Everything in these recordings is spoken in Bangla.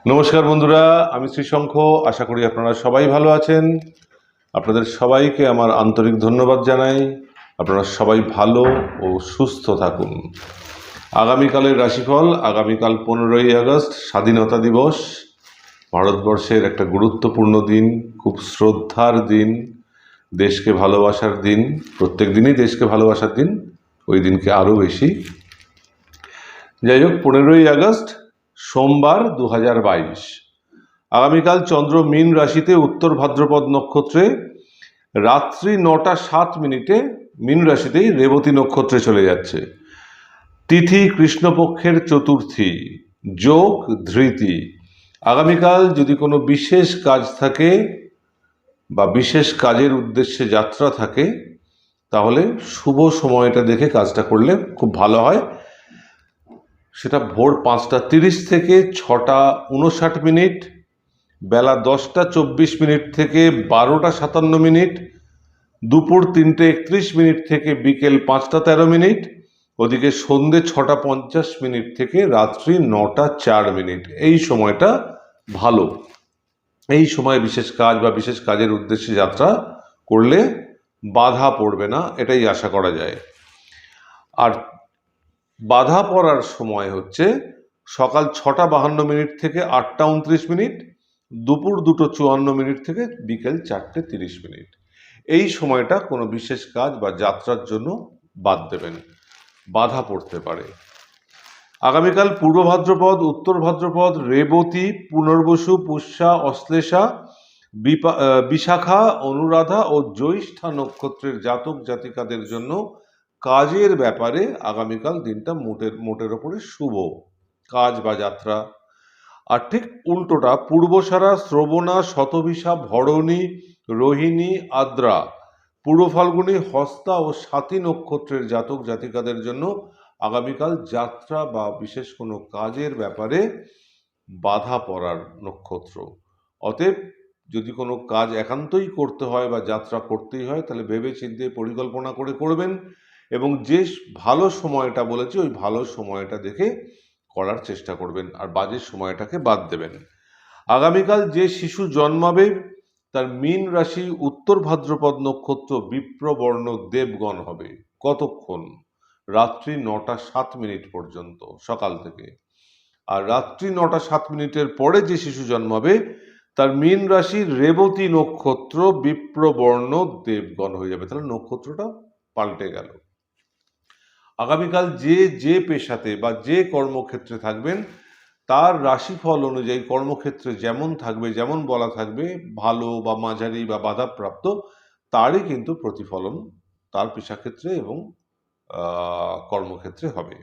নমস্কার বন্ধুরা, আমি শ্রীশঙ্খ। আশা করি আপনারা সবাই ভালো আছেন। আপনাদের সবাইকে আমার আন্তরিক ধন্যবাদ জানাই। আপনারা সবাই ভালো ও সুস্থ থাকুন। আগামীকালের রাশিফল। আগামীকাল 15ই আগস্ট, স্বাধীনতা দিবস। ভারতবর্ষের একটা গুরুত্বপূর্ণ দিন, খুব শ্রদ্ধার দিন, দেশকে ভালোবাসার দিন। প্রত্যেক দিনই দেশকে ভালোবাসার দিন, ওই দিনকে আরও বেশি। যাই হোক, 15ই আগস্ট সোমবার 2022। আগামীকাল চন্দ্র মীন রাশিতে উত্তর ভাদ্রপদ নক্ষত্রে রাত্রি 9টা 7 মিনিটে মীন রাশিতেই রেবতী নক্ষত্রে চলে যাচ্ছে। তিথি কৃষ্ণপক্ষের চতুর্থী, যোগ ধৃতি। আগামীকাল যদি কোনো বিশেষ কাজ থাকে বা বিশেষ কাজের উদ্দেশ্যে যাত্রা থাকে, তাহলে শুভ সময়টা দেখে কাজটা করলে খুব ভালো হয়। সেটা ভোর 5টা 30 থেকে 6টা 59 মিনিট, বেলা 10টা 24 মিনিট থেকে 12টা 57 মিনিট, দুপুর 3টে 31 মিনিট থেকে বিকেল 5টা 13 মিনিট, ওদিকে সন্ধে 6টা 50 মিনিট থেকে রাত্রি 9টা 4 মিনিট। এই সময়টা ভালো। এই সময় বিশেষ কাজ বা বিশেষ কাজের উদ্দেশ্যে যাত্রা করলে বাধা পড়বে না, এটাই আশা করা যায়। আর বাধা পড়ার সময় হচ্ছে সকাল 6টা 52 মিনিট থেকে 8টা 29 মিনিট, দুপুর 2টো 54 মিনিট থেকে বিকেল 4টে 30 মিনিট। এই সময়টা কোনো বিশেষ কাজ বা যাত্রার জন্য বাদ দেবেন, বাধা পড়তে পারে। আগামীকাল পূর্ব ভাদ্রপদ, উত্তর ভাদ্রপদ, রেবতী, পুনর্বসু, পুষ্যা, অশ্লেষা, বিশাখা, অনুরাধা ও জ্যৈষ্ঠা নক্ষত্রের জাতক জাতিকাদের জন্য কাজের ব্যাপারে আগামীকাল দিনটা মোটের ওপরে শুভ, কাজ বা যাত্রা। আর ঠিক উল্টোটা পূর্বসারা, শ্রবণা, শতভিষা, ভরণী, রোহিণী, আদ্রা, পূর্ব ফাল্গুনী, হস্তা ও স্বাতী নক্ষত্রের জাতক জাতিকাদের জন্য আগামীকাল যাত্রা বা বিশেষ কোনো কাজের ব্যাপারে বাধা পড়ার নক্ষত্র। অতএব যদি কোনো কাজ একান্তই করতে হয় বা যাত্রা করতেই হয়, তাহলে ভেবে চিন্তে পরিকল্পনা করে করবেন এবং যে ভালো সময়টা বলেছি ওই ভালো সময়টা দেখে করার চেষ্টা করবেন, আর বাজে সময়টাকে বাদ দেবেন। আগামীকাল যে শিশু জন্মাবে তার মীন রাশি উত্তর ভাদ্রপদ নক্ষত্র বিপ্রবর্ণ দেবগণ হবে। কতক্ষণ? রাত্রি 9টা 7 মিনিট পর্যন্ত, সকাল থেকে। আর রাত্রি 9টা 7 মিনিটের পরে যে শিশু জন্মাবে তার মীন রাশি রেবতী নক্ষত্র বিপ্রবর্ণ দেবগণ হয়ে যাবে। তাহলে নক্ষত্রটা পাল্টে গেল। আগামীকাল যে যে পেশাতে বা যে কর্মক্ষেত্রে থাকবেন তার রাশিফল অনুযায়ী কর্মক্ষেত্রে যেমন থাকবে, যেমন বলা থাকবে, ভালো বা মাঝারি বা বাধাপ্রাপ্ত, তারই কিন্তু প্রতিফলন তার পেশাক্ষেত্রে এবং কর্মক্ষেত্রে হবে।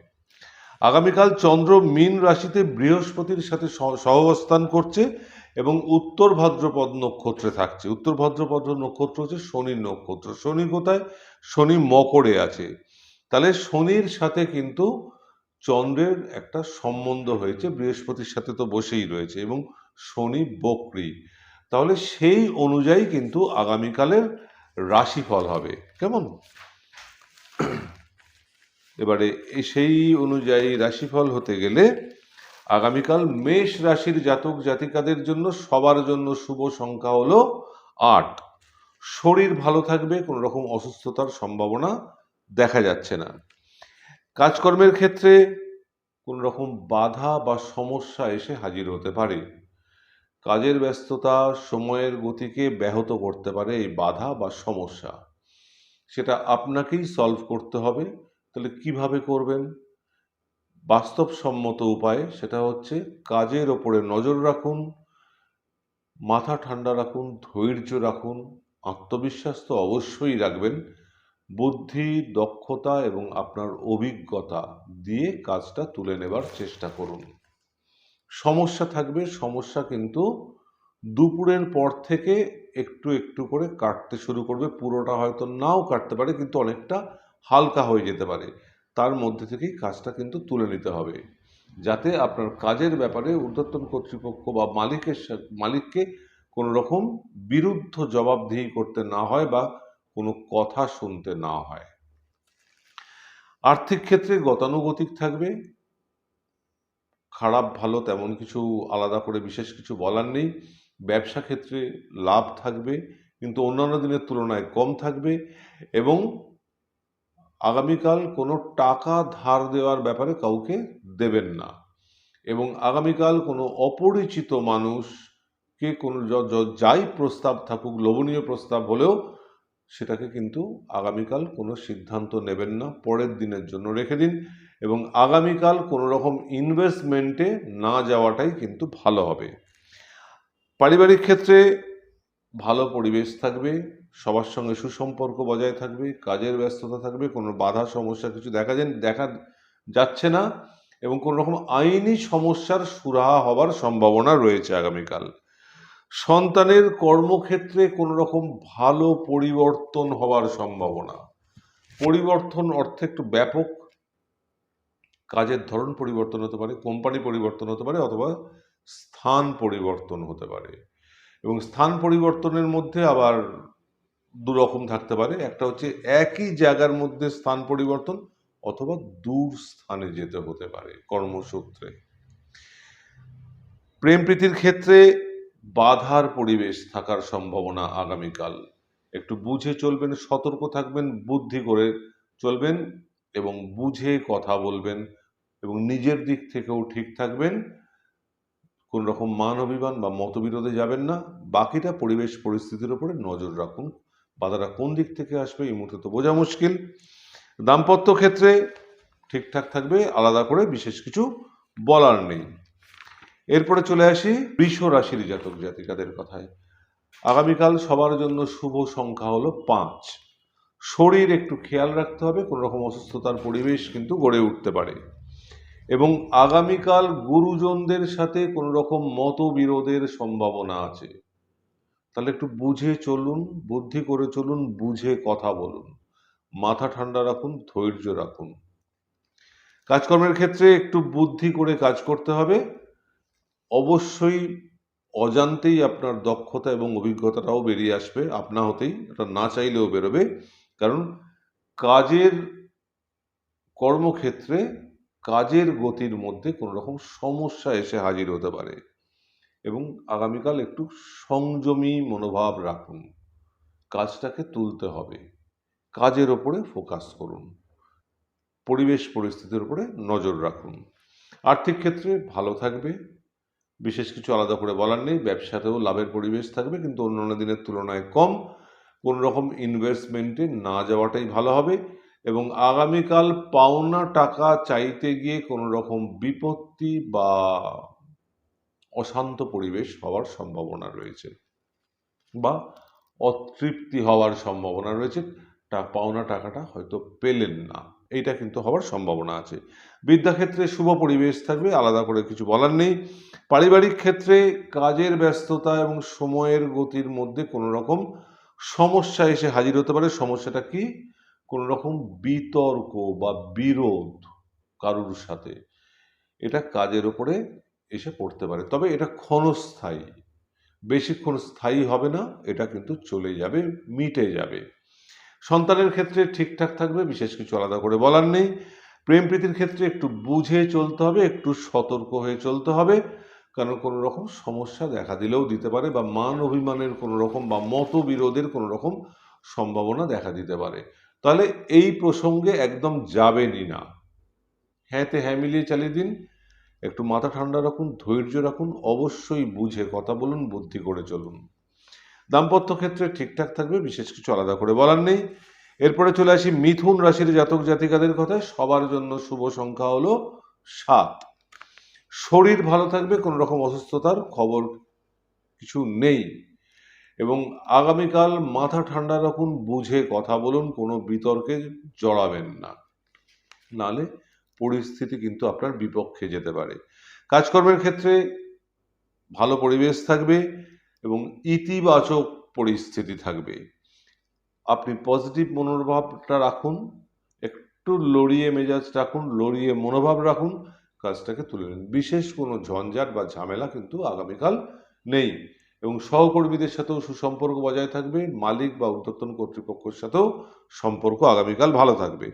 আগামীকাল চন্দ্র মীন রাশিতে বৃহস্পতির সাথে সহাবস্থান করছে এবং উত্তর ভাদ্রপদ নক্ষত্রে থাকছে। উত্তর ভাদ্রপদ নক্ষত্র হচ্ছে শনির নক্ষত্র। শনি কোথায়? শনি মকরে আছে। তাহলে শনির সাথে কিন্তু চন্দ্রের একটা সম্বন্ধ হয়েছে, বৃহস্পতির সাথে তো বসেই রয়েছে এবং শনি বক্রী। তাহলে সেই অনুযায়ী কিন্তু আগামীকালের রাশিফল হবে কেমন। এবারে সেই অনুযায়ী রাশিফল হতে গেলে আগামীকাল মেষ রাশির জাতক জাতিকাদের জন্য সবার জন্য শুভ সংখ্যা হলো 8। শরীর ভালো থাকবে, কোনো রকম অসুস্থতার সম্ভাবনা দেখা যাচ্ছে না। কাজকর্মের ক্ষেত্রে কোনো রকম বাধা বা সমস্যা এসে হাজির হতে পারে। কাজের ব্যস্ততা সময়ের গতিকে ব্যাহত করতে পারে এই বাধা বা সমস্যা। সেটা আপনাকেই সলভ করতে হবে। তাহলে কিভাবে করবেন? বাস্তবসম্মত উপায়, সেটা হচ্ছে কাজের ওপরে নজর রাখুন, মাথা ঠান্ডা রাখুন, ধৈর্য রাখুন, আত্মবিশ্বাস তো অবশ্যই রাখবেন, বুদ্ধি, দক্ষতা এবং আপনার অভিজ্ঞতা দিয়ে কাজটা তুলে নেবার চেষ্টা করুন। সমস্যা থাকবে, সমস্যা কিন্তু দুপুরের পর থেকে একটু একটু করে কাটতে শুরু করবে। পুরোটা হয়তো নাও কাটতে পারে, কিন্তু অনেকটা হালকা হয়ে যেতে পারে। তার মধ্যে থেকেই কাজটা কিন্তু তুলে নিতে হবে, যাতে আপনার কাজের ব্যাপারে ঊর্ধ্বতন কর্তৃপক্ষ বা মালিককে কোনো রকম বিরুদ্ধ জবাবদিহি করতে না হয় বা কোনো কথা শুনতে না হয়। আর্থিক ক্ষেত্রে গতানুগতিক থাকবে, খারাপ ভালো তেমন কিছু আলাদা করে বিশেষ কিছু বলার নেই। ব্যবসা ক্ষেত্রে লাভ থাকবে, কিন্তু অন্যান্য দিনের তুলনায় কম থাকবে। এবং আগামীকাল কোনো টাকা ধার দেওয়ার ব্যাপারে কাউকে দেবেন না। এবং আগামীকাল কোনো অপরিচিত মানুষকে কোনো যাই প্রস্তাব থাকুক, লোভনীয় প্রস্তাব হলেও সেটাকে কিন্তু আগামীকাল কোনো সিদ্ধান্ত নেবেন না, পরের দিনের জন্য রেখে দিন। এবং আগামীকাল কোনো রকম ইনভেস্টমেন্টে না যাওয়াটাই কিন্তু ভালো হবে। পারিবারিক ক্ষেত্রে ভালো পরিবেশ থাকবে, সবার সঙ্গে সুসম্পর্ক বজায় থাকবে, কাজের ব্যস্ততা থাকবে, কোনো বাধা সমস্যা কিছু দেখা যাচ্ছে না, এবং কোনো রকম আইনি সমস্যার সুরাহা হবার সম্ভাবনা রয়েছে আগামীকাল। সন্তানের কর্মক্ষেত্রে কোনো রকম ভালো পরিবর্তন হওয়ার সম্ভাবনা। পরিবর্তন অর্থে একটু ব্যাপক, কাজের ধরন পরিবর্তন হতে পারে, কোম্পানি পরিবর্তন হতে পারে, অথবা স্থান পরিবর্তন হতে পারে। এবং স্থান পরিবর্তনের মধ্যে আবার দুরকম থাকতে পারে, একটা হচ্ছে একই জায়গার মধ্যে স্থান পরিবর্তন, অথবা দূর স্থানে যেতে হতে পারে কর্মসূত্রে। প্রেম প্রীতির ক্ষেত্রে বাধার পরিবেশ থাকার সম্ভাবনা আগামীকাল। একটু বুঝে চলবেন, সতর্ক থাকবেন, বুদ্ধি করে চলবেন এবং বুঝে কথা বলবেন, এবং নিজের দিক থেকেও ঠিক থাকবেন। কোন রকম মান অভিমান বা মতবিরোধে যাবেন না। বাকিটা পরিবেশ পরিস্থিতির উপরে নজর রাখুন। বাধাটা কোন দিক থেকে আসবে এই মুহূর্তে তো বোঝা মুশকিল। দাম্পত্য ক্ষেত্রে ঠিকঠাক থাকবে, আলাদা করে বিশেষ কিছু বলার নেই। এরপরে চলে আসি বৃষ রাশির জাতক জাতিকাদের কথায়। আগামীকাল সবার জন্য শুভ সংখ্যা হলো 5। শরীর একটু খেয়াল রাখতে হবে, কোনো রকম অসুস্থতার পরিবেশ কিন্তু গড়ে উঠতে পারে। এবং আগামীকাল গুরুজনদের সাথে কোনো রকম মতবিরোধের সম্ভাবনা আছে। তাহলে একটু বুঝে চলুন, বুদ্ধি করে চলুন, বুঝে কথা বলুন, মাথা ঠান্ডা রাখুন, ধৈর্য রাখুন। কাজকর্মের ক্ষেত্রে একটু বুদ্ধি করে কাজ করতে হবে। অবশ্যই অজান্তেই আপনার দক্ষতা এবং অভিজ্ঞতাটাও বেরিয়ে আসবে, আপনা হতেই, এটা না চাইলেও বেরোবে। কারণ কাজের কর্মক্ষেত্রে কাজের গতির মধ্যে কোনো রকম সমস্যা এসে হাজির হতে পারে। এবং আগামীকাল একটু সংযমী মনোভাব রাখুন, কাজটাকে তুলতে হবে, কাজের ওপরে ফোকাস করুন, পরিবেশ পরিস্থিতির উপরে নজর রাখুন। আর্থিক ক্ষেত্রে ভালো থাকবে, বিশেষ কিছু আলাদা করে বলার নেই। ব্যবসাতেও লাভের পরিবেশ থাকবে, কিন্তু অন্যান্য দিনের তুলনায় কম। কোনো রকম ইনভেস্টমেন্টে না যাওয়াটাই ভালো হবে। এবং আগামীকাল পাওনা টাকা চাইতে গিয়ে কোনো রকম বিপত্তি বা অশান্ত পরিবেশ হওয়ার সম্ভাবনা রয়েছে, বা অতৃপ্তি হওয়ার সম্ভাবনা রয়েছে। পাওনা টাকাটা হয়তো পেলেন না, এইটা কিন্তু হওয়ার সম্ভাবনা আছে। বিদ্যাক্ষেত্রে শুভ পরিবেশ থাকবে, আলাদা করে কিছু বলার নেই। পারিবারিক ক্ষেত্রে কাজের ব্যস্ততা এবং সময়ের গতির মধ্যে কোনো রকম সমস্যা এসে হাজির হতে পারে। সমস্যাটা কি? কোনো রকম বিতর্ক বা বিরোধ কারুর সাথে, এটা কাজের উপরে এসে পড়তে পারে। তবে এটা ক্ষণস্থায়ী, বেশিক্ষণ স্থায়ী হবে না, এটা কিন্তু চলে যাবে, মিটে যাবে। সন্তানের ক্ষেত্রে ঠিকঠাক থাকবে, বিশেষ কিছু আলাদা করে বলার নেই। প্রেম প্রীতির ক্ষেত্রে একটু বুঝে চলতে হবে, একটু সতর্ক হয়ে চলতে হবে, কারণ কোনো রকম সমস্যা দেখা দিলেও দিতে পারে, বা মান অভিমানের কোনো রকম বা মতবিরোধের কোনো রকম সম্ভাবনা দেখা দিতে পারে। তাহলে এই প্রসঙ্গে একদম যাবেনই না, হ্যাঁতে হ্যাঁ মিলিয়ে চালিয়ে দিন। একটু মাথা ঠান্ডা রাখুন, ধৈর্য রাখুন, অবশ্যই বুঝে কথা বলুন, বুদ্ধি করে চলুন। দাম্পত্য ক্ষেত্রে ঠিকঠাক থাকবে, বিশেষ কিছু আলাদা করে বলার নেই। এরপরে চলে আসি মিথুন রাশির জাতক জাতিকাদের কথায়। সবার জন্য শুভ সংখ্যা হলো 7। শরীর ভালো থাকবে, কোনো রকম অসুস্থতার খবর কিছু নেই। এবং আগামীকাল মাথা ঠান্ডা রাখুন, বুঝে কথা বলুন, কোনো বিতর্কে জড়াবেন না, নালে পরিস্থিতি কিন্তু আপনার বিপক্ষে যেতে পারে। কাজকর্মের ক্ষেত্রে ভালো পরিবেশ থাকবে এবং ইতিবাচক পরিস্থিতি থাকবে। আপনি পজিটিভ মনোভাবটা রাখুন, একটু লড়িয়ে মেজাজ রাখুন, লড়িয়ে মনোভাব রাখুন, কাজটাকে তুলে নিন। বিশেষ কোনো ঝঞ্ঝাট বা ঝামেলা কিন্তু আগামীকাল নেই। এবং সহকর্মীদের সাথেও সুসম্পর্ক বজায় থাকবে, মালিক বা ঊর্ধ্বতন কর্তৃপক্ষের সাথেও সম্পর্ক আগামীকাল ভালো থাকবে।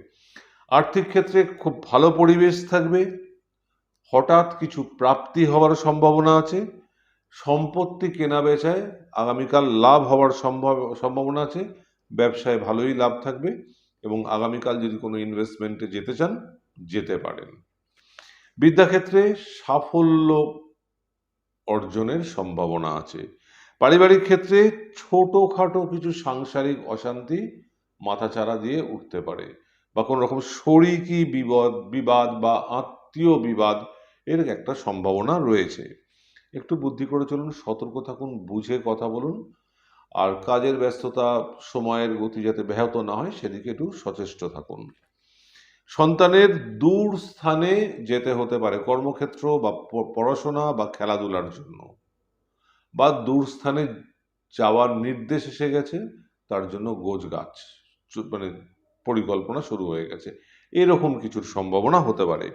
আর্থিক ক্ষেত্রে খুব ভালো পরিবেশ থাকবে, হঠাৎ কিছু প্রাপ্তি হওয়ার সম্ভাবনা আছে। সম্পত্তি কেনা বেচায় আগামীকাল লাভ হওয়ার সম্ভাবনা আছে। ব্যবসায় ভালোই লাভ থাকবে এবং আগামীকাল যদি কোনো ইনভেস্টমেন্টে যেতে চান, যেতে পারেন। বিদ্যাক্ষেত্রে সাফল্য অর্জনের সম্ভাবনা আছে। পারিবারিক ক্ষেত্রে ছোটখাটো কিছু সাংসারিক অশান্তি মাথাচাড়া দিয়ে উঠতে পারে, বা কোনো রকম শরিকি বিবাদ বা আত্মীয় বিবাদ এর একটা সম্ভাবনা রয়েছে। একটু বুদ্ধি করে চলুন, সতর্ক থাকুন, বুঝে কথা বলুন, আর কাজের ব্যস্ততা, সময়ের গতি যাতে ব্যাহত না হয় সেদিকে একটু সচেষ্ট থাকুন। সন্তানের দূর স্থানে যেতে হতে পারে, কর্মক্ষেত্র বা পড়াশোনা বা খেলাধুলার জন্য, বা দূর স্থানে যাওয়ার নির্দেশ এসে গেছে, তার জন্য গোছগাছ মানে পরিকল্পনা শুরু হয়ে গেছে, এরকম কিছুর সম্ভাবনা হতে পারে।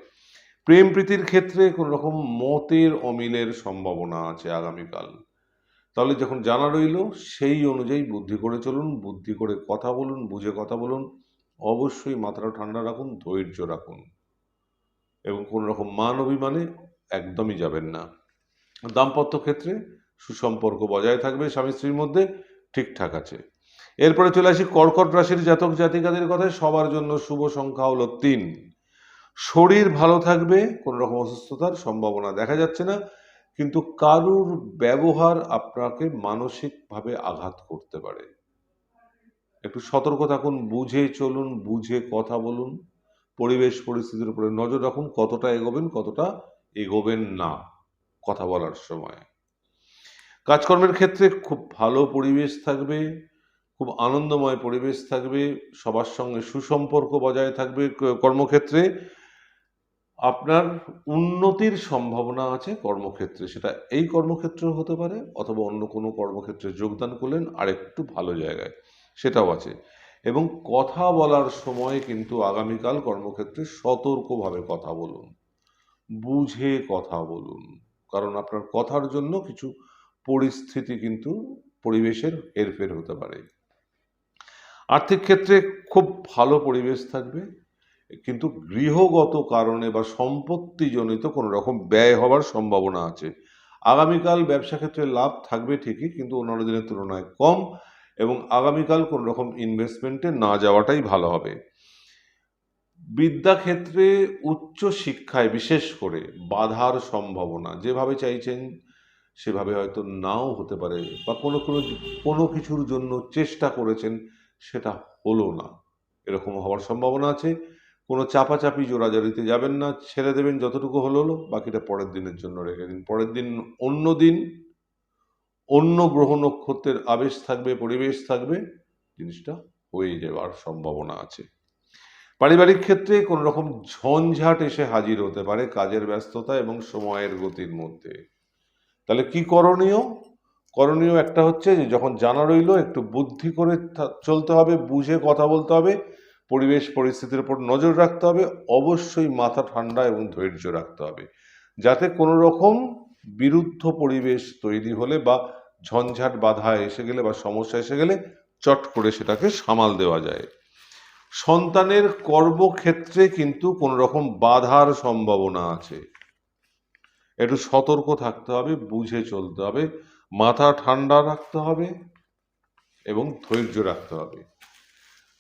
প্রেম প্রীতির ক্ষেত্রে কোনো রকম মতের অমিলের সম্ভাবনা আছে আগামীকাল। তাহলে যখন জানা রইল, সেই অনুযায়ী বুদ্ধি করে চলুন, বুদ্ধি করে কথা বলুন, বুঝে কথা বলুন। অবশ্যই মাথাটা ঠান্ডা রাখুন, ধৈর্য রাখুন এবং কোনো রকম মান অভিমানে একদমই যাবেন না। দাম্পত্য ক্ষেত্রে সুসম্পর্ক বজায় থাকবে স্বামী স্ত্রীর মধ্যে, ঠিকঠাক আছে। এরপরে চলে আসি কর্কট রাশির জাতক জাতিকাদের কথায়। সবার জন্য শুভ সংখ্যা হলো 3। শরীর ভালো থাকবে, কোনো রকম অসুস্থতার সম্ভাবনা দেখা যাচ্ছে না, কিন্তু কারুর ব্যবহার আপনাকে মানসিকভাবে আঘাত করতে পারে। একটু সতর্ক থাকুন, বুঝে চলুন, বুঝে কথা বলুন, পরিবেশ পরিস্থিতির উপরে নজর রাখুন, কতটা এগোবেন কতটা এগোবেন না কথা বলার সময়। কাজকর্মের ক্ষেত্রে খুব ভালো পরিবেশ থাকবে, খুব আনন্দময় পরিবেশ থাকবে, সবার সঙ্গে সুসম্পর্ক বজায় থাকবে। কর্মক্ষেত্রে আপনার উন্নতির সম্ভাবনা আছে কর্মক্ষেত্রে, সেটা এই কর্মক্ষেত্র হতে পারে অথবা অন্য কোনো কর্মক্ষেত্রে যোগদান করলেন আরেকটু ভালো জায়গায়, সেটাও আছে। এবং কথা বলার সময় কিন্তু আগামীকাল কর্মক্ষেত্রে সতর্কভাবে কথা বলুন, বুঝে কথা বলুন, কারণ আপনার কথার জন্য কিছু পরিস্থিতি কিন্তু পরিবেশের হেরফের হতে পারে। আর্থিক ক্ষেত্রে খুব ভালো পরিবেশ থাকবে, কিন্তু গৃহগত কারণে বা সম্পত্তিজনিত কোনো রকম ব্যয় হওয়ার সম্ভাবনা আছে। আগামীকাল ব্যবসা ক্ষেত্রে লাভ থাকবে ঠিকই, কিন্তু অন্যান্য দিনের তুলনায় কম, এবং আগামীকাল কোনো রকম ইনভেস্টমেন্টে না যাওয়াটাই ভালো হবে। বিদ্যাক্ষেত্রে উচ্চ শিক্ষায় বিশেষ করে বাধার সম্ভাবনা, যেভাবে চাইছেন সেভাবে হয়তো নাও হতে পারে, বা কোনো কিছুর জন্য চেষ্টা করেছেন সেটা হলো না, এরকম হওয়ার সম্ভাবনা আছে। কোনো চাপাচাপি জোরাজোরিতে যাবেন না, ছেড়ে দেবেন, যতটুকু হলো বাকিটা পরের দিনের জন্য রেখে দিন। পরের দিন অন্য গ্রহ নক্ষত্রের আবেশ থাকবে, পরিবেশ থাকবে, জিনিসটা হয়ে যাওয়ার সম্ভাবনা আছে। পারিবারিক ক্ষেত্রে কোনো রকম ঝঞ্ঝাট এসে হাজির হতে পারে কাজের ব্যস্ততা এবং সময়ের গতির মধ্যে। তাহলে কি করণীয়? করণীয় একটা হচ্ছে যে যখন জানা রইল, একটু বুদ্ধি করে চলতে হবে, বুঝে কথা বলতে হবে, পরিবেশ পরিস্থিতির উপর নজর রাখতে হবে, অবশ্যই মাথা ঠান্ডা এবং ধৈর্য রাখতে হবে, যাতে কোনো রকম বিরুদ্ধ পরিবেশ তৈরি হলে বা ঝঞ্ঝাট বাধা এসে গেলে বা সমস্যা এসে গেলে চট করে সেটাকে সামাল দেওয়া যায়। সন্তানের কর্মক্ষেত্রে কিন্তু কোনো রকম বাধার সম্ভাবনা আছে, একটু সতর্ক থাকতে হবে, বুঝে চলতে হবে, মাথা ঠান্ডা রাখতে হবে এবং ধৈর্য রাখতে হবে।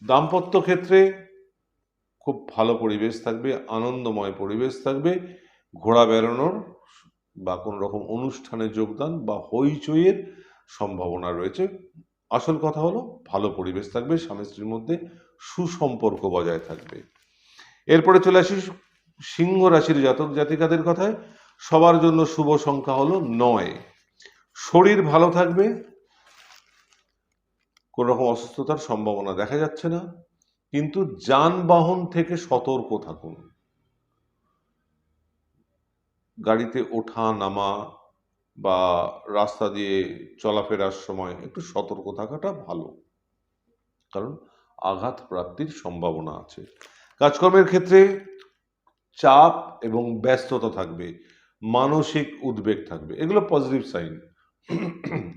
দাম্পত্য ক্ষেত্রে খুব ভালো পরিবেশ থাকবে, আনন্দময় পরিবেশ থাকবে, ঘোরা বেড়ানোর বা কোনো রকম অনুষ্ঠানে যোগদান বা হইচইয়ের সম্ভাবনা রয়েছে। আসল কথা হলো ভালো পরিবেশ থাকবে, স্বামী স্ত্রীর মধ্যে সুসম্পর্ক বজায় থাকবে। এরপরে চলে আসি সিংহ রাশির জাতক জাতিকাদের কথায়। সবার জন্য শুভ সংখ্যা হলো 9। শরীর ভালো থাকবে, কোনো রকম অসুস্থতার সম্ভাবনা দেখা যাচ্ছে না, কিন্তু যানবাহন থেকে সতর্ক থাকুন। গাড়িতে ওঠা নামা বা রাস্তা দিয়ে চলাফেরার সময় একটু সতর্ক থাকাটা ভালো, কারণ আঘাত প্রাপ্তির সম্ভাবনা আছে। কাজকর্মের ক্ষেত্রে চাপ এবং ব্যস্ততা থাকবে, মানসিক উদ্বেগ থাকবে, এগুলো পজিটিভ সাইন,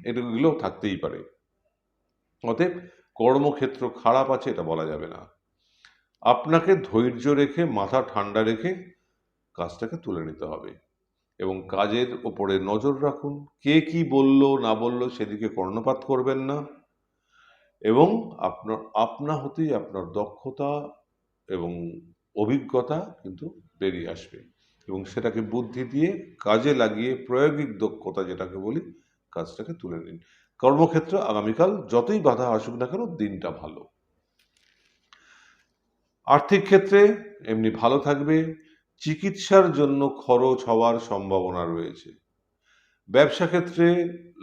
এগুলো থাকতেই পারে। অতএব কর্মক্ষেত্র খারাপ আছে এটা বলা যাবে না। আপনাকে ধৈর্য রেখে মাথা ঠান্ডা রেখে কাজটাকে তুলে নিতে হবে। এবং কাজের ওপরে নজর রাখুন, কে কি বলল না বলল সেদিকে কর্ণপাত করবেন না, এবং আপনা হতেই আপনার দক্ষতা এবং অভিজ্ঞতা কিন্তু বেরিয়ে আসবে, এবং সেটাকে বুদ্ধি দিয়ে কাজে লাগিয়ে প্রয়োগিক দক্ষতা যেটাকে বলি, কাজটাকে তুলে নিন। কর্মক্ষেত্রে আগামীকাল যতই বাধা আসুক না কেন, দিনটা ভালো। আর্থিক ক্ষেত্রে এমনি ভালো থাকবে, চিকিৎসার জন্য খরচ হওয়ার সম্ভাবনা রয়েছে। ব্যবসা ক্ষেত্রে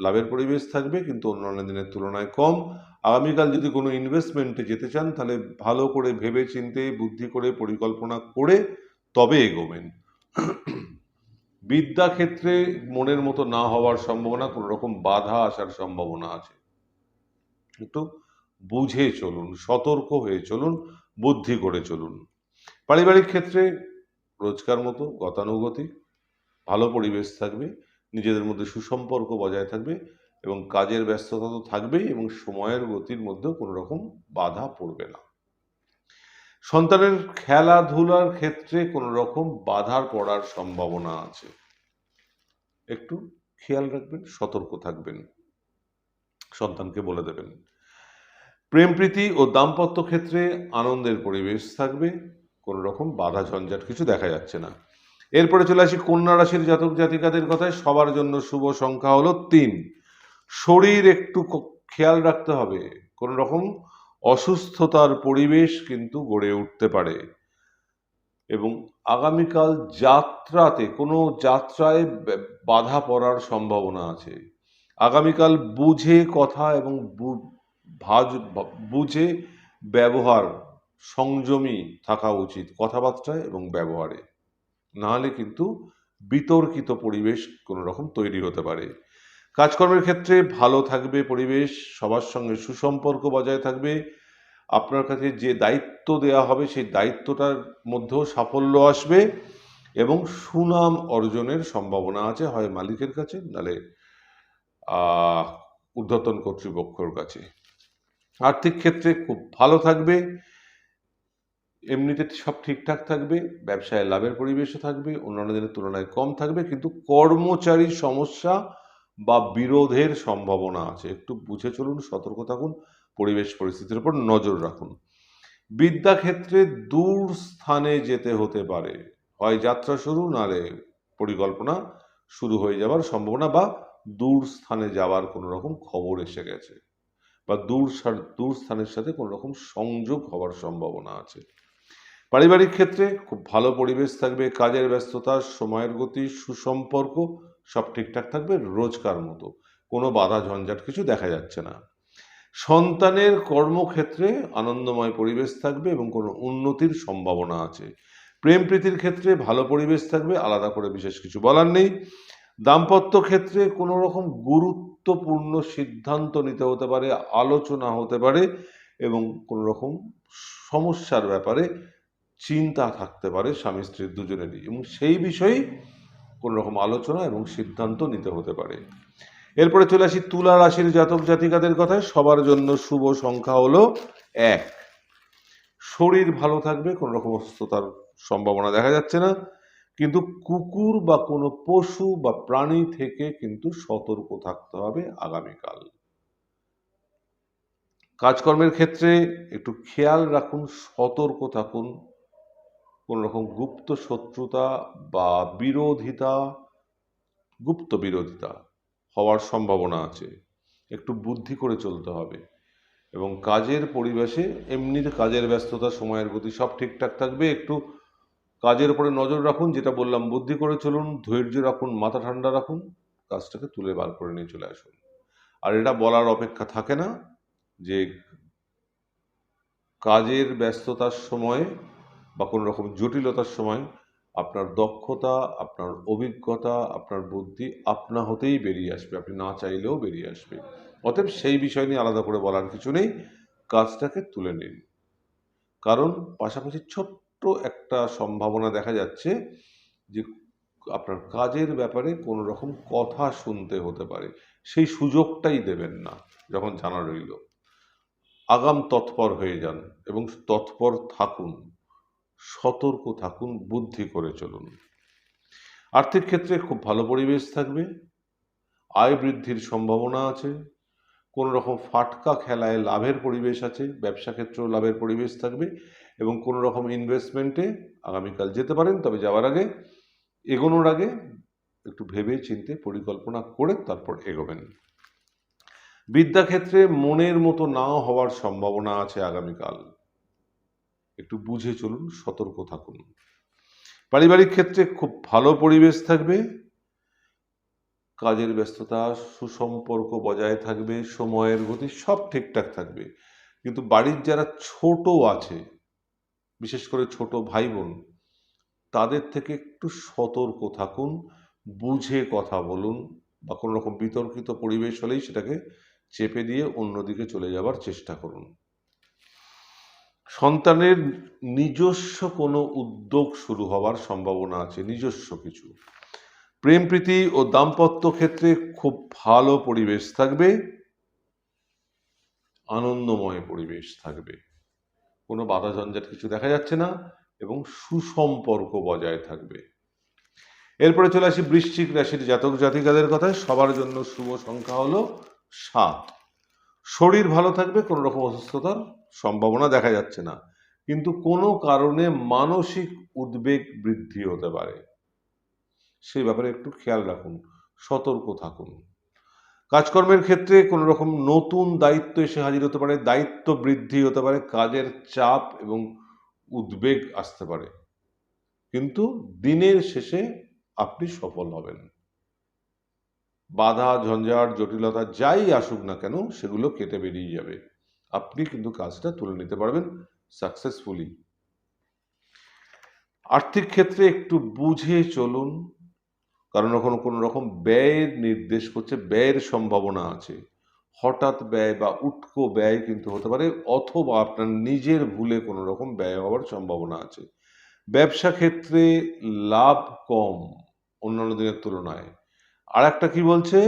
লাভের পরিবেশ থাকবে, কিন্তু অন্যান্য দিনের তুলনায় কম। আগামীকাল যদি কোনো ইনভেস্টমেন্টে যেতে চান, তাহলে ভালো করে ভেবে চিন্তে বুদ্ধি করে পরিকল্পনা করে তবে এগোবেন। বিদ্যা ক্ষেত্রে মনের মতো না হওয়ার সম্ভাবনা, কোনো রকম বাধা আসার সম্ভাবনা আছে। একটু বুঝে চলুন, সতর্ক হয়ে চলুন, বুদ্ধি করে চলুন। পারিবারিক ক্ষেত্রে রোজকার মতো গতানুগতিক ভালো পরিবেশ থাকবে, নিজেদের মধ্যে সুসম্পর্ক বজায় থাকবে, এবং কাজের ব্যস্ততা তো থাকবেই, এবং সময়ের গতির মধ্যেও কোনো রকম বাধা পড়বে না। সন্তানের খেলাধুলার ক্ষেত্রে কোনো রকম বাধার পড়ার সম্ভাবনা আছে, একটু খেয়াল রাখবেন, সতর্ক থাকবেন, সন্তানকে বলে দেবেন। প্রেম প্রীতি ও দাম্পত্য ক্ষেত্রে আনন্দের পরিবেশ থাকবে, কোনো রকম বাধা ঝঞ্ঝাট কিছু দেখা যাচ্ছে না। এরপরে চলে আসি কন্যা রাশির জাতক জাতিকাদের কথায়। সবার জন্য শুভ সংখ্যা হলো 3। শরীর একটু খেয়াল রাখতে হবে, কোনো রকম অসুস্থতার পরিবেশ কিন্তু গড়ে উঠতে পারে, এবং আগামীকাল কোনো যাত্রায় বাধা পড়ার সম্ভাবনা আছে। আগামীকাল বুঝে কথা এবং বুঝে ব্যবহার, সংযমী থাকা উচিত কথাবার্তায় এবং ব্যবহারে, নাহলে কিন্তু বিতর্কিত পরিবেশ কোনো রকম তৈরি হতে পারে। কাজকর্মের ক্ষেত্রে ভালো থাকবে পরিবেশ, সবার সঙ্গে সুসম্পর্ক বজায় থাকবে। আপনার কাছে যে দায়িত্ব দেওয়া হবে সেই দায়িত্বটার মধ্যেও সাফল্য আসবে, এবং সুনাম অর্জনের সম্ভাবনা আছে, হয় মালিকের কাছে, নাহলে ঊর্ধ্বতন কর্তৃপক্ষের কাছে। আর্থিক ক্ষেত্রে খুব ভালো থাকবে, এমনিতে সব ঠিকঠাক থাকবে, ব্যবসায় লাভের পরিবেশও থাকবে, অন্যান্য দিনের তুলনায় কম থাকবে, কিন্তু কর্মচারী সমস্যা বা বিরোধের সম্ভাবনা আছে। একটু বুঝে চলুন, সতর্ক থাকুন, পরিবেশ পরিস্থিতির উপর নজর রাখুন। বিদ্যাক্ষেত্রে দূর স্থানে যেতে হতে পারে, হয় যাত্রা শুরু, নাহলে পরিকল্পনা শুরু হয়ে যাওয়ার সম্ভাবনা, বা দূর স্থানে যাওয়ার কোনো রকম খবর এসে গেছে, বা দূর স্থানের সাথে কোনো রকম সংযোগ হওয়ার সম্ভাবনা আছে। পারিবারিক ক্ষেত্রে খুব ভালো পরিবেশ থাকবে, কাজের ব্যস্ততা, সময়ের গতি, সুসম্পর্ক সব ঠিকঠাক থাকবে, রোজকার মতো, কোনো বাধা ঝঞ্ঝাট কিছু দেখা যাচ্ছে না। সন্তানের কর্মক্ষেত্রে আনন্দময় পরিবেশ থাকবে, এবং কোনো উন্নতির সম্ভাবনা আছে। প্রেম প্রীতির ক্ষেত্রে ভালো পরিবেশ থাকবে, আলাদা করে বিশেষ কিছু বলার নেই। দাম্পত্য ক্ষেত্রে কোনো রকম গুরুত্বপূর্ণ সিদ্ধান্ত নিতে হতে পারে, আলোচনা হতে পারে, এবং কোনো রকম সমস্যার ব্যাপারে চিন্তা থাকতে পারে স্বামী স্ত্রীর দুজনেরই, এবং সেই বিষয়েই কোনো রকম আলোচনা এবং সিদ্ধান্ত নিতে হতে পারে। এরপরে চলে আসি তুলা রাশির জাতক জাতিকাদের কথায়। সবার জন্য শুভ সংখ্যা হলো 1। শরীর ভালো থাকবে, কোনো রকম অসুস্থতার সম্ভাবনা দেখা যাচ্ছে না, কিন্তু কুকুর বা কোনো পশু বা প্রাণী থেকে কিন্তু সতর্ক থাকতে হবে আগামীকাল। কাজকর্মের ক্ষেত্রে একটু খেয়াল রাখুন, সতর্ক থাকুন, কোনো রকম গুপ্ত শত্রুতা বা গুপ্ত বিরোধিতা হওয়ার সম্ভাবনা আছে, একটু বুদ্ধি করে চলতে হবে। এবং কাজের পরিবেশে এমনিতে কাজের ব্যস্ততা, সময়ের গতি সব ঠিকঠাক থাকবে, একটু কাজের উপরে নজর রাখুন, যেটা বললাম বুদ্ধি করে চলুন, ধৈর্য রাখুন, মাথা ঠান্ডা রাখুন, কাজটাকে তুলে বার করে নিয়ে চলে আসুন। আর এটা বলার অপেক্ষা থাকে না যে কাজের ব্যস্ততার সময় বা কোনো রকম জটিলতার সময় আপনার দক্ষতা, আপনার অভিজ্ঞতা, আপনার বুদ্ধি আপনা হতেই বেরিয়ে আসবে, আপনি না চাইলেও বেরিয়ে আসবে। অতএব সেই বিষয় নিয়ে আলাদা করে বলার কিছু নেই, কাজটাকে তুলে নিন। কারণ পাশাপাশি ছোট্ট একটা সম্ভাবনা দেখা যাচ্ছে যে আপনার কাজের ব্যাপারে কোনো রকম কথা শুনতে হতে পারে, সেই সুযোগটাই দেবেন না। যখন জানা রইল, আগাম তৎপর হয়ে যান, এবং তৎপর থাকুন, সতর্ক থাকুন, বুদ্ধি করে চলুন। আর্থিক ক্ষেত্রে খুব ভালো পরিবেশ থাকবে, আয় বৃদ্ধির সম্ভাবনা আছে, কোনো রকম ফাটকা খেলায় লাভের পরিবেশ আছে, ব্যবসা ক্ষেত্রেও লাভের পরিবেশ থাকবে এবং কোনো রকম ইনভেস্টমেন্টে আগামীকাল যেতে পারেন। তবে যাওয়ার আগে, এগোনোর আগে একটু ভেবে চিন্তে পরিকল্পনা করে তারপর এগোবেন। বিদ্যাক্ষেত্রে মনের মতো নাও হওয়ার সম্ভাবনা আছে আগামীকাল, একটু বুঝে চলুন, সতর্ক থাকুন। পারিবারিক ক্ষেত্রে খুব ভালো পরিবেশ থাকবে, কাজের ব্যস্ততা, সুসম্পর্ক বজায় থাকবে, সময়ের গতি সব ঠিকঠাক থাকবে। কিন্তু বাড়ির যারা ছোট আছে, বিশেষ করে ছোট ভাই বোন, তাদের থেকে একটু সতর্ক থাকুন, বুঝে কথা বলুন, বা কোনো রকম বিতর্কিত পরিবেশ হলেই সেটাকে চেপে দিয়ে অন্যদিকে চলে যাবার চেষ্টা করুন। সন্তানের নিজস্ব কোনো উদ্যোগ শুরু হওয়ার সম্ভাবনা আছে, নিজস্ব কিছু। প্রেম প্রীতি ও দাম্পত্য ক্ষেত্রে খুব ভালো পরিবেশ থাকবে, আনন্দময় পরিবেশ থাকবে, কোনো বাধা ঝঞ্ঝাট কিছু দেখা যাচ্ছে না এবং সুসম্পর্ক বজায় থাকবে। এরপরে চলে আসি বৃশ্চিক রাশির জাতক জাতিকাদের কথায়। সবার জন্য শুভ সংখ্যা হলো 7। শরীর ভালো থাকবে, কোনো রকম অসুস্থতার সম্ভাবনা দেখা যাচ্ছে না, কিন্তু কোনো কারণে মানসিক উদ্বেগ বৃদ্ধি হতে পারে, সেই ব্যাপারে একটু খেয়াল রাখুন, সতর্ক থাকুন। কাজকর্মের ক্ষেত্রে কোনো রকম নতুন দায়িত্ব এসে হাজির হতে পারে, দায়িত্ব বৃদ্ধি হতে পারে, কাজের চাপ এবং উদ্বেগ আসতে পারে, কিন্তু দিনের শেষে আপনি সফল হবেন। বাধা ঝঞ্ঝাট জটিলতা যাই আসুক না কেন সেগুলো কেটে বেরিয়ে যাবে, আপনি কিন্তু কাজটা তুলে নিতে পারবেন সাকসেসফুলি। আর্থিক ক্ষেত্রে একটু বুঝে চলুন, কারণ এখন কোনো রকম ব্যয়ের নির্দেশ করছে, ব্যয়ের সম্ভাবনা আছে। হঠাৎ ব্যয় বা উটকো ব্যয় কিন্তু হতে পারে, অথবা আপনার নিজের ভুলে কোনো রকম ব্যয় হওয়ার সম্ভাবনা আছে। ব্যবসা ক্ষেত্রে লাভ কম অন্যান্য দিনের তুলনায়। আর একটা কি বলছে,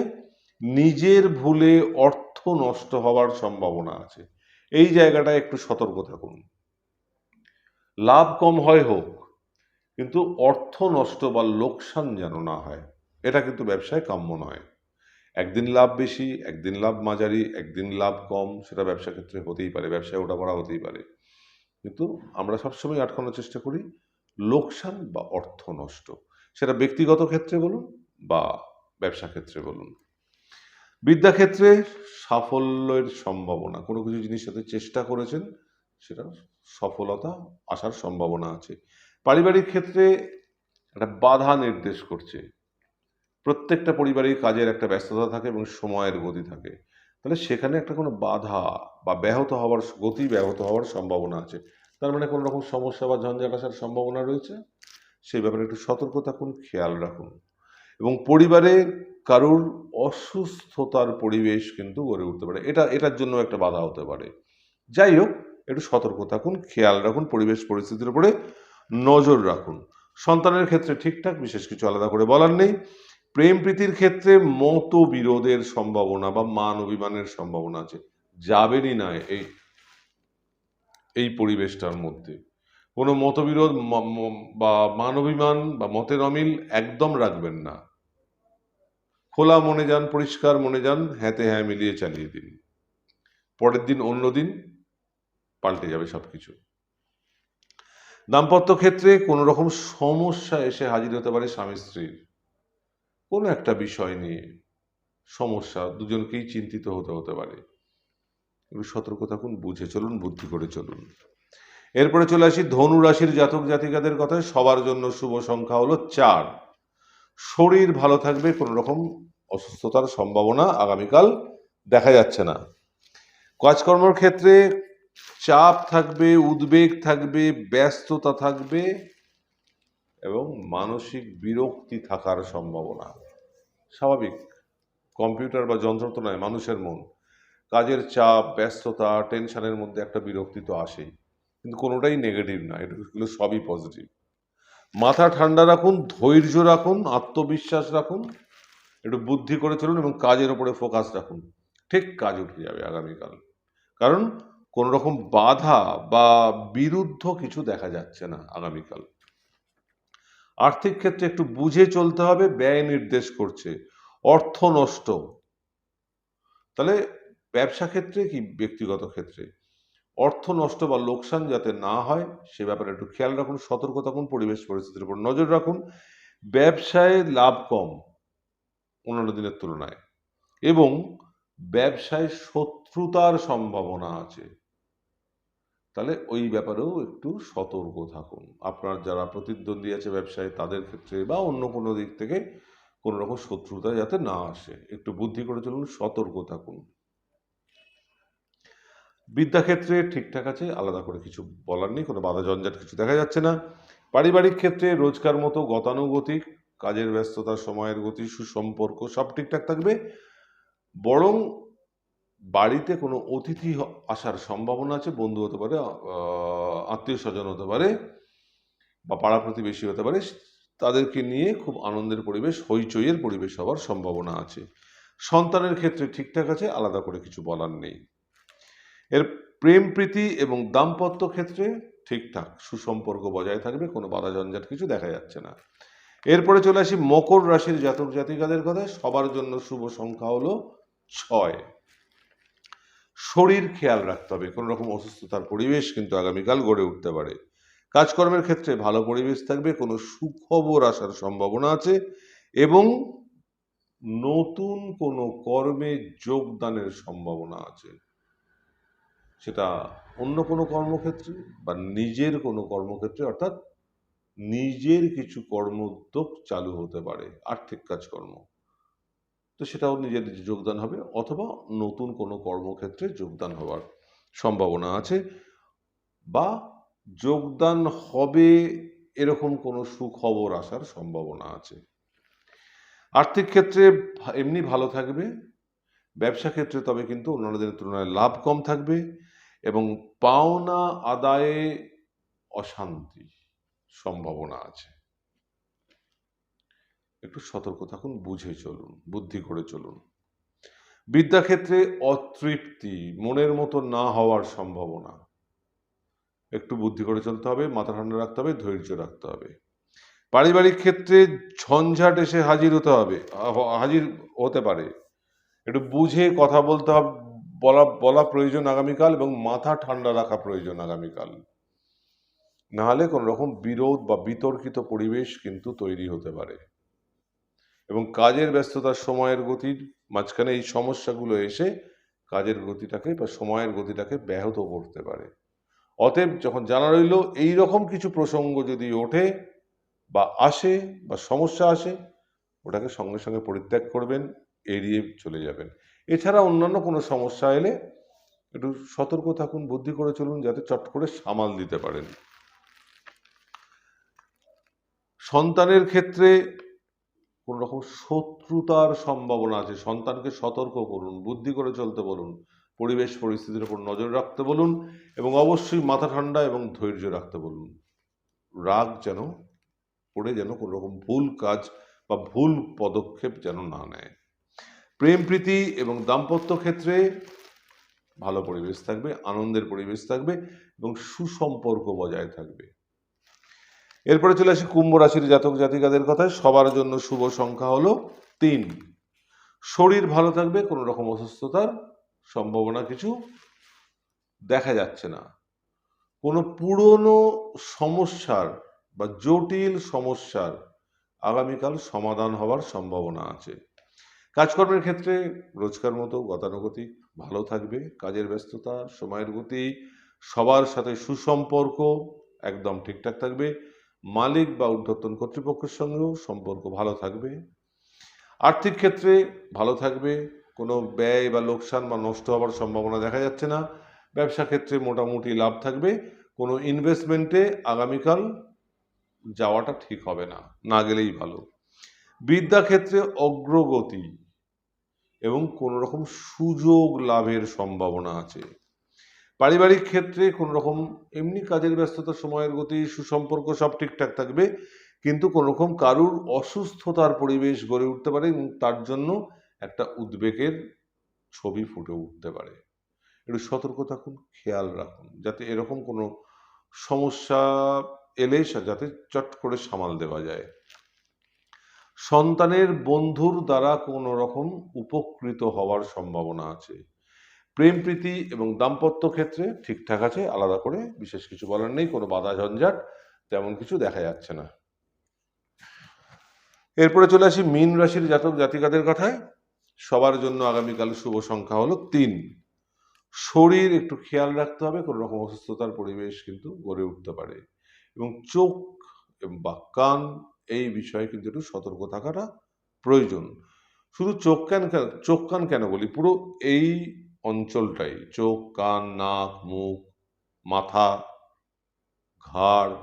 নিজের ভুলে অর্থ নষ্ট হওয়ার সম্ভাবনা আছে, এই জায়গাটায় একটু সতর্ক থাকুন। লাভ কম হয় হোক, কিন্তু অর্থ নষ্ট বা লোকসান যেন না হয়, এটা কিন্তু ব্যবসায় কাম্য নয়। একদিন লাভ বেশি, একদিন লাভ মাঝারি, একদিন লাভ কম, সেটা ব্যবসা ক্ষেত্রে হতেই পারে, ব্যবসায় ওঠাপড়া হতেই পারে, কিন্তু আমরা সবসময় আটকানোর চেষ্টা করি লোকসান বা অর্থ নষ্ট, সেটা ব্যক্তিগত ক্ষেত্রে বলুন বা ব্যবসা ক্ষেত্রে বলুন। বিদ্যাক্ষেত্রে সাফল্যের সম্ভাবনা, কোনো কিছু জিনিস সাথে চেষ্টা করেছেন সেটা সফলতা আসার সম্ভাবনা আছে। পারিবারিক ক্ষেত্রে একটা বাধা নির্দেশ করছে, প্রত্যেকটা পরিবারের কাজের একটা ব্যস্ততা থাকে এবং সময়ের গতি থাকে, তাহলে সেখানে একটা কোনো বাধা বা গতি ব্যাহত হওয়ার সম্ভাবনা আছে। তার মানে কোনো রকম সমস্যা বা ঝঞ্ঝাট আসার সম্ভাবনা রয়েছে, সেই ব্যাপারে একটু সতর্ক থাকুন, খেয়াল রাখুন। এবং পরিবারে কারুর অসুস্থতার পরিবেশ কিন্তু গড়ে উঠতে পারে, এটার জন্য একটা বাধা হতে পারে। যাই হোক, একটু সতর্ক থাকুন, খেয়াল রাখুন, পরিবেশ পরিস্থিতির উপরে নজর রাখুন। সন্তানের ক্ষেত্রে ঠিকঠাক, বিশেষ কিছু আলাদা করে বলার নেই। প্রেম প্রীতির ক্ষেত্রে মতবিরোধের সম্ভাবনা বা মান অভিমানের সম্ভাবনা আছে, যাবেনই না এই পরিবেশটার মধ্যে। কোনো মতবিরোধ বা মান অভিমান বা মতের অমিল একদম রাখবেন না। খোলা মনে যান, পরিষ্কার মনে যান, হ্যাঁতে হ্যাঁ মিলিয়ে চালিয়ে দিন, পরের দিন অন্য দিন পাল্টে যাবে সবকিছু। দাম্পত্য ক্ষেত্রে কোনো রকম সমস্যা এসে হাজির হতে পারে, স্বামী স্ত্রীর কোনো একটা বিষয় নিয়ে সমস্যা, দুজনকেই চিন্তিত হতে পারে, একটু সতর্ক থাকুন, বুঝে চলুন, বুদ্ধি করে চলুন। এরপরে চলে আসি ধনু রাশির জাতক জাতিকাদের কথায়। সবার জন্য শুভ সংখ্যা হলো 4। শরীর ভালো থাকবে, কোনো রকম অসুস্থতার সম্ভাবনা আগামীকাল দেখা যাচ্ছে না। কাজকর্মের ক্ষেত্রে চাপ থাকবে, উদ্বেগ থাকবে, ব্যস্ততা থাকবে এবং মানসিক বিরক্তি থাকার সম্ভাবনা স্বাভাবিক। কম্পিউটার বা যন্ত্র তো নয়, মানুষের মন। কাজের চাপ, ব্যস্ততা, টেনশনের মধ্যে একটা বিরক্তি তো আসেই, কিন্তু কোনোটাই নেগেটিভ না, এগুলো সবই পজিটিভ। মাথা ঠান্ডা রাখুন, ধৈর্য রাখুন, আত্মবিশ্বাস রাখুন, একটু বুদ্ধি করে চলুন এবং কাজের ওপরে ফোকাস রাখুন, ঠিক কাজ উঠে যাবে আগামীকাল। কারণ কোনো রকম বাধা বা বিরুদ্ধ কিছু দেখা যাচ্ছে না আগামীকাল। আর্থিক ক্ষেত্রে একটু বুঝে চলতে হবে, ব্যয় নির্দেশ করছে, অর্থ নষ্ট। তাহলে ব্যবসা ক্ষেত্রে কি ব্যক্তিগত ক্ষেত্রে অর্থ নষ্ট বা লোকসান যাতে না হয় সে ব্যাপারে একটু খেয়াল রাখুন, সতর্ক থাকুন, পরিবেশ পরিস্থিতির উপর নজর রাখুন। ব্যবসায় লাভ কম অন্যান্য দিনের তুলনায়, এবং ব্যবসায় শত্রুতার সম্ভাবনা আছে। তাহলে ওই ব্যাপারেও একটু সতর্ক থাকুন। আপনার যারা প্রতিদ্বন্দ্বী আছে ব্যবসায় তাদের ক্ষেত্রে বা অন্য কোনো দিক থেকে কোনো রকম শত্রুতা যাতে না আসে, একটু বুদ্ধি করে চলুন, সতর্ক থাকুন। বিদ্যাক্ষেত্রে ঠিকঠাক আছে, আলাদা করে কিছু বলার নেই, কোনো বাধা জঞ্জাট কিছু দেখা যাচ্ছে না। পারিবারিক ক্ষেত্রে রোজকার মতো গতানুগতিক, কাজের ব্যস্ততা, সময়ের গতি, সুসম্পর্ক সব ঠিকঠাক থাকবে। বরং বাড়িতে কোনো অতিথি আসার সম্ভাবনা আছে, বন্ধু হতে পারে, আত্মীয় স্বজন হতে পারে, বা পাড়া প্রতিবেশী হতে পারে, তাদেরকে নিয়ে খুব আনন্দের পরিবেশ, হইচইয়ের পরিবেশ হওয়ার সম্ভাবনা আছে। সন্তানের ক্ষেত্রে ঠিকঠাক আছে, আলাদা করে কিছু বলার নেই। এর প্রেম প্রীতি এবং দাম্পত্য ক্ষেত্রে ঠিকঠাক, সুসম্পর্ক বজায় থাকবে, কোনো বাধা জঞ্জাট কিছু দেখা যাচ্ছে না। এরপরে চলে আসি মকর রাশির জাতক জাতিকাদের কথায়। সবার জন্য শুভ সংখ্যা হলো 6। শরীর খেয়াল রাখতে হবে, কোনো রকম অসুস্থতার পরিবেশ কিন্তু আগামীকাল গড়ে উঠতে পারে। কাজকর্মের ক্ষেত্রে ভালো পরিবেশ থাকবে, কোনো সুখবর আসার সম্ভাবনা আছে, এবং নতুন কোনো কর্মে যোগদানের সম্ভাবনা আছে। সেটা অন্য কোনো কর্মক্ষেত্রে বা নিজের কোনো কর্মক্ষেত্রে, অর্থাৎ নিজের কিছু কর্মোদ্যোগ চালু হতে পারে, আর্থিক কাজকর্ম, তো সেটাও নিজের যোগদান হবে, অথবা নতুন কোনো কর্মক্ষেত্রে যোগদান হওয়ার সম্ভাবনা আছে, বা যোগদান হবে এরকম কোনো সুখবর আসার সম্ভাবনা আছে। আর্থিক ক্ষেত্রে এমনি ভালো থাকবে। ব্যবসা ক্ষেত্রে তবে কিন্তু অন্যান্য দিনের তুলনায় লাভ কম থাকবে, এবং পাওনা আদায়ে অশান্তি সম্ভাবনা আছে। একটু সতর্ক থাকুন, বুঝে চলুন, বুদ্ধি করে চলুন। বিদ্যাক্ষেত্রে অতৃপ্তি, মনের মতো না হওয়ার সম্ভাবনা, একটু বুদ্ধি করে চলতে হবে, মাথা ঠান্ডা রাখতে হবে, ধৈর্য রাখতে হবে। পারিবারিক ক্ষেত্রে ঝঞ্ঝাট এসে হাজির হতে পারে, একটু বুঝে কথা বলতে হবে, বলা প্রয়োজন আগামীকাল, এবং মাথা ঠান্ডা রাখা প্রয়োজন আগামীকাল। নাহলে কোনো রকম বিরোধ বা বিতর্কিত পরিবেশ কিন্তু তৈরি হতে পারে, এবং কাজের ব্যস্ততার সময়ের গতির মাঝখানে এই সমস্যাগুলো এসে কাজের গতিটাকে বা সময়ের গতিটাকে ব্যাহত করতে পারে। অতএব যখন জানা রইল এই রকম কিছু প্রসঙ্গ যদি ওঠে বা আসে বা সমস্যা আসে, ওটাকে সঙ্গে সঙ্গে পরিত্যাগ করবেন, এড়িয়ে চলে যাবেন। এছাড়া অন্যান্য কোনো সমস্যা এলে একটু সতর্ক থাকুন, বুদ্ধি করে চলুন, যাতে চট করে সামাল দিতে পারেন। সন্তানের ক্ষেত্রে কোন রকম শত্রুতার সম্ভাবনা আছে, সন্তানকে সতর্ক করুন, বুদ্ধি করে চলতে বলুন, পরিবেশ পরিস্থিতির উপর নজর রাখতে বলুন, এবং অবশ্যই মাথা ঠান্ডা এবং ধৈর্য রাখতে বলুন। রাগ যেন করে যেন কোনো রকম ভুল কাজ বা ভুল পদক্ষেপ যেন না নেয়। প্রেম প্রীতি এবং দাম্পত্য ক্ষেত্রে ভালো পরিবেশ থাকবে, আনন্দের পরিবেশ থাকবে, এবং সুসম্পর্ক বজায় থাকবে। এরপরে চলে আসি কুম্ভ রাশির জাতক জাতিকাদের কথায়। সবার জন্য শুভ সংখ্যা হলো 3। শরীর ভালো থাকবে, কোনো রকম অসুস্থতার সম্ভাবনা কিছু দেখা যাচ্ছে না। কোনো পুরনো সমস্যার বা জটিল সমস্যার আগামীকাল সমাধান হওয়ার সম্ভাবনা আছে। কাজকর্মের ক্ষেত্রে রোজকার মতো গতানুগতিক ভালো থাকবে, কাজের ব্যস্ততা, সময়ের গতি, সবার সাথে সুসম্পর্ক একদম ঠিকঠাক থাকবে। মালিক বা ঊর্ধ্বতন কর্তৃপক্ষের সঙ্গেও সম্পর্ক ভালো থাকবে। আর্থিক ক্ষেত্রে ভালো থাকবে, কোনো ব্যয় বা লোকসান বা নষ্ট হওয়ার সম্ভাবনা দেখা যাচ্ছে না। ব্যবসা ক্ষেত্রে মোটামুটি লাভ থাকবে, কোনো ইনভেস্টমেন্টে আগামীকাল যাওয়াটা ঠিক হবে না, না গেলেই ভালো। বিদ্যাক্ষেত্রে অগ্রগতি এবং কোনো রকম সুযোগ লাভের সম্ভাবনা আছে। পারিবারিক ক্ষেত্রে কোনো রকম এমনি কাজের ব্যস্ততা, সময়ের গতি, সুসম্পর্ক সব ঠিকঠাক থাকবে, কিন্তু কোনো রকম কারুর অসুস্থতার পরিবেশ গড়ে উঠতে পারে, এবং তার জন্য একটা উদ্বেগের ছবি ফুটে উঠতে পারে। একটু সতর্ক থাকুন, খেয়াল রাখুন, যাতে এরকম কোনো সমস্যা এলে যাতে চট করে সামাল দেওয়া যায়। সন্তানের বন্ধুর দ্বারা কোনো রকম উপকৃত হওয়ার সম্ভাবনা আছে। প্রেম প্রীতি এবং দাম্পত্য ক্ষেত্রে ঠিকঠাক আছে, আলাদা করে বিশেষ কিছু বলার নেই, কোনো বাধা ঝঞ্ঝাট তেমন কিছু দেখা যাচ্ছে না। এরপরে চলে আসি মীন রাশির জাতক জাতিকাদের কথায়। সবার জন্য আগামীকাল শুভ সংখ্যা হলো 3। শরীর একটু খেয়াল রাখতে হবে, কোনো রকম অসুস্থতার পরিবেশ কিন্তু গড়ে উঠতে পারে, এবং চোখ বা কান এই বিষয়ে কিন্তু একটু সতর্ক থাকাটা প্রয়োজন। শুধু চোখ কান কেন বলি, পুরো এই অঞ্চলটাই, চোখ কান নাক মুখ মাথা ঘাড়,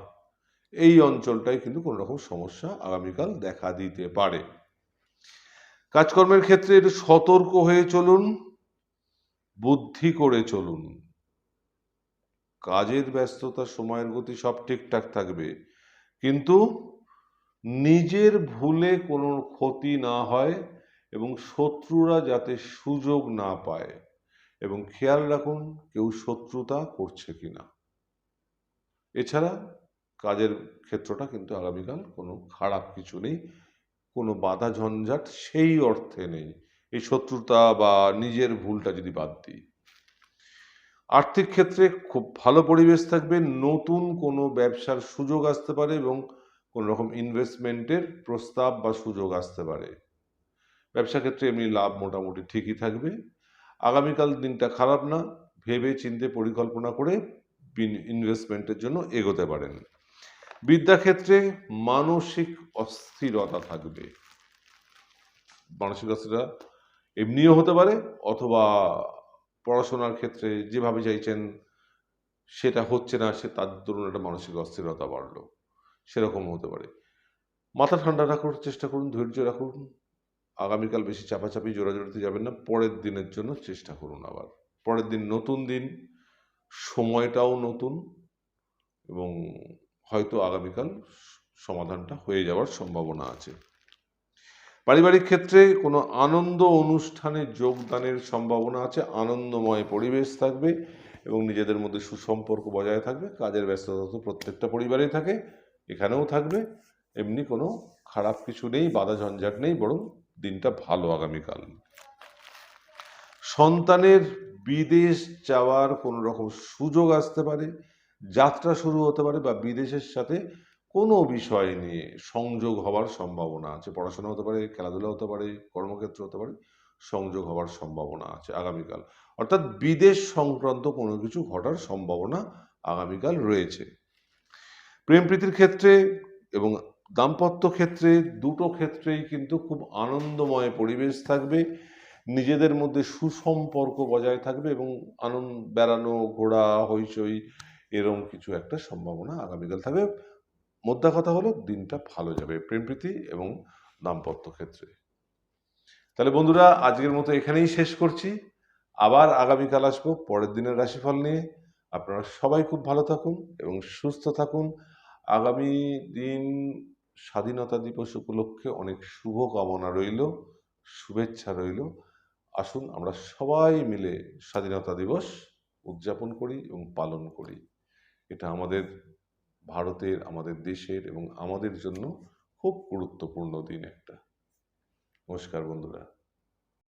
এই অঞ্চলটাই কিন্তু কোনো রকম সমস্যা আগামীকাল দেখা দিতে পারে। কাজকর্মের ক্ষেত্রে একটু সতর্ক হয়ে চলুন, বুদ্ধি করে চলুন। কাজের ব্যস্ততা, সময়ের গতি সব ঠিকঠাক থাকবে, কিন্তু নিজের ভুলে কোনো ক্ষতি না হয় এবং শত্রুরা যাতে সুযোগ না পায়, এবং খেয়াল রাখুন কেউ শত্রুতা করছে কিনা। এছাড়া কাজের ক্ষেত্রটা কিন্তু আগামীকাল কোনো খারাপ কিছু নেই, কোনো বাধা ঝঞ্ঝাট সেই অর্থে নেই, এই শত্রুতা বা নিজের ভুলটা যদি বাদ দিই। আর্থিক ক্ষেত্রে খুব ভালো পরিবেশ থাকবে, নতুন কোনো ব্যবসার সুযোগ আসতে পারে এবং কোনো রকম ইনভেস্টমেন্টের প্রস্তাব বা সুযোগ আসতে পারে। ব্যবসা ক্ষেত্রে এমনি লাভ মোটামুটি ঠিকই থাকবে। আগামীকাল দিনটা খারাপ না, ভেবে চিন্তে পরিকল্পনা করে ইনভেস্টমেন্টের জন্য এগোতে পারেন। বিদ্যাক্ষেত্রে মানসিক অস্থিরতা থাকবে, মানসিক অস্থিরতা এমনিও হতে পারে, অথবা পড়াশোনার ক্ষেত্রে যেভাবে চাইছেন সেটা হচ্ছে না, সে তার দরুন একটা মানসিক অস্থিরতা বাড়লো, সেরকম হতে পারে। মাথা ঠান্ডা রাখার চেষ্টা করুন, ধৈর্য রাখুন। আগামীকাল বেশি চাপাচাপি জোরাজোরিতে যাবেন না, পরের দিনের জন্য চেষ্টা করুন। আবার পরের দিন নতুন দিন, সময়টাও নতুন, এবং হয়তো আগামীকাল সমাধানটা হয়ে যাওয়ার সম্ভাবনা আছে। পারিবারিক ক্ষেত্রে কোনো আনন্দ অনুষ্ঠানে যোগদানের সম্ভাবনা আছে, আনন্দময় পরিবেশ থাকবে এবং নিজেদের মধ্যে সুসম্পর্ক বজায় থাকবে। কাজের ব্যস্ততা তো প্রত্যেকটা পরিবারেই থাকে, এখানেও থাকবে, এমনি কোনো খারাপ কিছু নেই, বাধা ঝঞ্ঝাট নেই, বরং দিনটা ভালো আগামীকাল। সন্তানের বিদেশ যাওয়ার কোনো রকম সুযোগ আসতে পারে, যাত্রা শুরু হতে পারে, বা বিদেশের সাথে কোনো বিষয় নিয়ে সংযোগ হওয়ার সম্ভাবনা আছে। পড়াশোনা হতে পারে, খেলাধুলা হতে পারে, কর্মক্ষেত্র হতে পারে, সংযোগ হওয়ার সম্ভাবনা আছে আগামীকাল। অর্থাৎ বিদেশ সংক্রান্ত কোনো কিছু ঘটার সম্ভাবনা আগামীকাল রয়েছে। প্রেম প্রীতির ক্ষেত্রে এবং দাম্পত্য ক্ষেত্রে, দুটো ক্ষেত্রেই কিন্তু খুব আনন্দময় পরিবেশ থাকবে, নিজেদের মধ্যে সুসম্পর্ক বজায় থাকবে এবং বেড়ানো ঘোরা হইচই এরকম কিছু একটা সম্ভাবনা আগামীকাল থাকবে। মোদ্দা কথা হলো দিনটা ভালো যাবে প্রেম প্রীতি এবং দাম্পত্য ক্ষেত্রে। তাহলে বন্ধুরা, আজকের মতো এখানেই শেষ করছি। আবার আগামীকাল আসবো পরের দিনের রাশিফল নিয়ে। আপনারা সবাই খুব ভালো থাকুন এবং সুস্থ থাকুন। আগামী দিন স্বাধীনতা দিবস উপলক্ষে অনেক শুভ কামনা রইল, শুভেচ্ছা রইল। আসুন আমরা সবাই মিলে স্বাধীনতা দিবস উদযাপন করি এবং পালন করি। এটা আমাদের ভারতের, আমাদের দেশের এবং আমাদের জন্য খুব গুরুত্বপূর্ণ দিন একটা। নমস্কার বন্ধুরা।